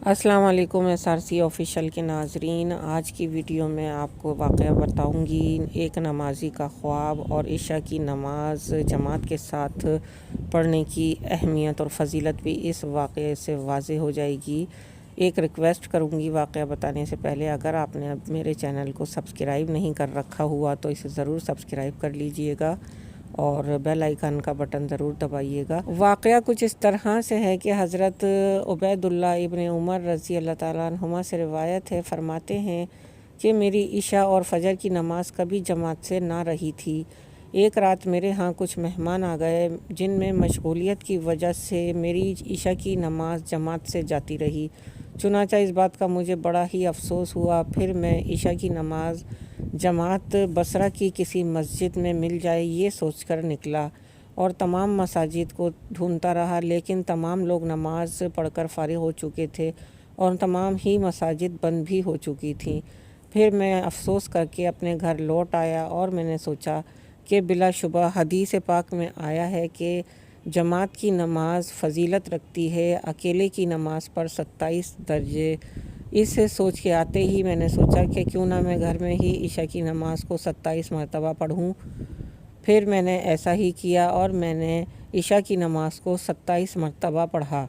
السلام علیکم SRC official کے ناظرین، آج کی ویڈیو میں آپ کو واقعہ بتاؤں گی ایک نمازی کا خواب اور عشاء کی نماز جماعت کے ساتھ پڑھنے کی اہمیت اور فضیلت بھی اس واقعے سے واضح ہو جائے گی۔ ایک ریکویسٹ کروں گی واقعہ بتانے سے پہلے، اگر آپ نے اب میرے چینل کو سبسکرائب نہیں کر رکھا ہوا تو اسے ضرور سبسکرائب کر لیجئے گا اور بیل آئیکن کا بٹن ضرور دبائیے گا۔ واقعہ کچھ اس طرح سے ہے کہ حضرت عبید اللہ ابن عمر رضی اللہ تعالیٰ عنہما سے روایت ہے، فرماتے ہیں کہ میری عشاء اور فجر کی نماز کبھی جماعت سے نہ رہی تھی۔ ایک رات میرے ہاں کچھ مہمان آ گئے جن میں مشغولیت کی وجہ سے میری عشاء کی نماز جماعت سے جاتی رہی، چنانچہ اس بات کا مجھے بڑا ہی افسوس ہوا۔ پھر میں عشاء کی نماز جماعت بصرہ کی کسی مسجد میں مل جائے یہ سوچ کر نکلا اور تمام مساجد کو ڈھونڈتا رہا، لیکن تمام لوگ نماز پڑھ کر فارغ ہو چکے تھے اور تمام ہی مساجد بند بھی ہو چکی تھیں۔ پھر میں افسوس کر کے اپنے گھر لوٹ آیا اور میں نے سوچا کہ بلا شبہ حدیث پاک میں آیا ہے کہ جماعت کی نماز فضیلت رکھتی ہے اکیلے کی نماز پر 27 درجے۔ اس سوچ کے آتے ہی میں نے سوچا کہ کیوں نہ میں گھر میں ہی عشاء کی نماز کو 27 مرتبہ پڑھوں۔ پھر میں نے ایسا ہی کیا اور میں نے عشاء کی نماز کو 27 مرتبہ پڑھا۔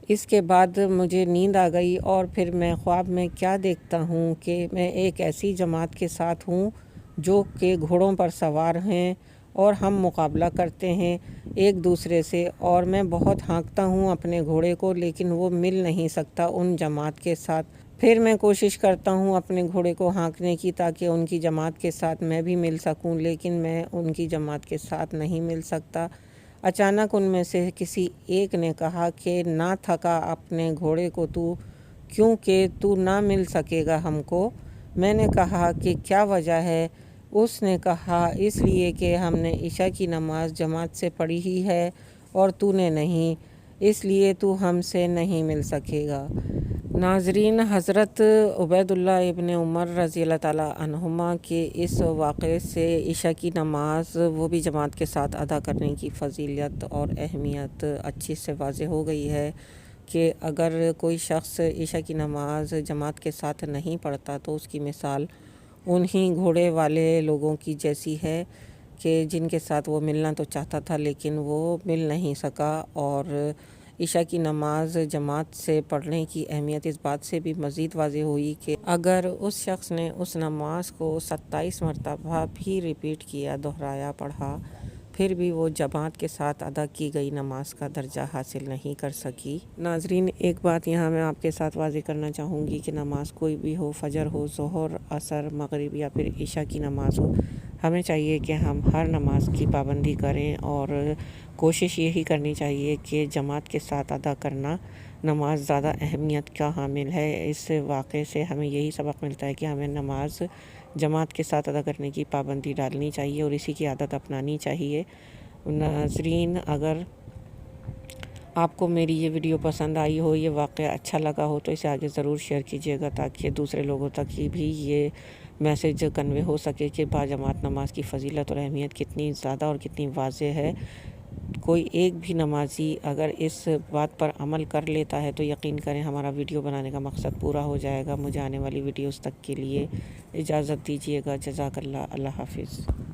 اس کے بعد مجھے نیند آ گئی اور پھر میں خواب میں کیا دیکھتا ہوں کہ میں ایک ایسی جماعت کے ساتھ ہوں جو کہ گھوڑوں پر سوار ہیں اور ہم مقابلہ کرتے ہیں ایک دوسرے سے، اور میں بہت ہانکتا ہوں اپنے گھوڑے کو لیکن وہ مل نہیں سکتا ان جماعت کے ساتھ۔ پھر میں کوشش کرتا ہوں اپنے گھوڑے کو ہانکنے کی تاکہ ان کی جماعت کے ساتھ میں بھی مل سکوں، لیکن میں ان کی جماعت کے ساتھ نہیں مل سکتا۔ اچانک ان میں سے کسی ایک نے کہا کہ نہ تھکا اپنے گھوڑے کو تو، کیونکہ تو نہ مل سکے گا ہم کو۔ میں نے کہا کہ کیا وجہ ہے؟ اس نے کہا اس لیے کہ ہم نے عشاء کی نماز جماعت سے پڑھی ہی ہے اور تو نے نہیں، اس لیے تو ہم سے نہیں مل سکے گا۔ ناظرین، حضرت عبید اللہ ابن عمر رضی اللہ تعالیٰ عنہما کے اس واقعے سے عشاء کی نماز وہ بھی جماعت کے ساتھ ادا کرنے کی فضیلت اور اہمیت اچھی سے واضح ہو گئی ہے کہ اگر کوئی شخص عشاء کی نماز جماعت کے ساتھ نہیں پڑھتا تو اس کی مثال انہی گھوڑے والے لوگوں کی جیسی ہے کہ جن کے ساتھ وہ ملنا تو چاہتا تھا لیکن وہ مل نہیں سکا۔ اور عشاء کی نماز جماعت سے پڑھنے کی اہمیت اس بات سے بھی مزید واضح ہوئی کہ اگر اس شخص نے اس نماز کو 27 مرتبہ بھی ریپیٹ کیا، دہرایا، پڑھا، پھر بھی وہ جماعت کے ساتھ ادا کی گئی نماز کا درجہ حاصل نہیں کر سکی۔ ناظرین، ایک بات یہاں میں آپ کے ساتھ واضح کرنا چاہوں گی کہ نماز کوئی بھی ہو، فجر ہو، ظہر، عصر، مغرب یا پھر عشاء کی نماز ہو، ہمیں چاہیے کہ ہم ہر نماز کی پابندی کریں اور کوشش یہی کرنی چاہیے کہ جماعت کے ساتھ ادا کرنا نماز زیادہ اہمیت کا حامل ہے۔ اس واقعے سے ہمیں یہی سبق ملتا ہے کہ ہمیں نماز جماعت کے ساتھ ادا کرنے کی پابندی ڈالنی چاہیے اور اسی کی عادت اپنانی چاہیے۔ ناظرین، اگر آپ کو میری یہ ویڈیو پسند آئی ہو، یہ واقعہ اچھا لگا ہو تو اسے آگے ضرور شیئر کیجیے گا تاکہ دوسرے لوگوں تک بھی یہ میسج کنوے ہو سکے کہ باجماعت نماز کی فضیلت اور اہمیت کتنی زیادہ اور کتنی واضح ہے۔ کوئی ایک بھی نمازی اگر اس بات پر عمل کر لیتا ہے تو یقین کریں ہمارا ویڈیو بنانے کا مقصد پورا ہو جائے گا۔ مجھے آنے والی ویڈیوز تک کے لیے اجازت دیجیے گا۔ جزاک اللہ۔ اللہ حافظ۔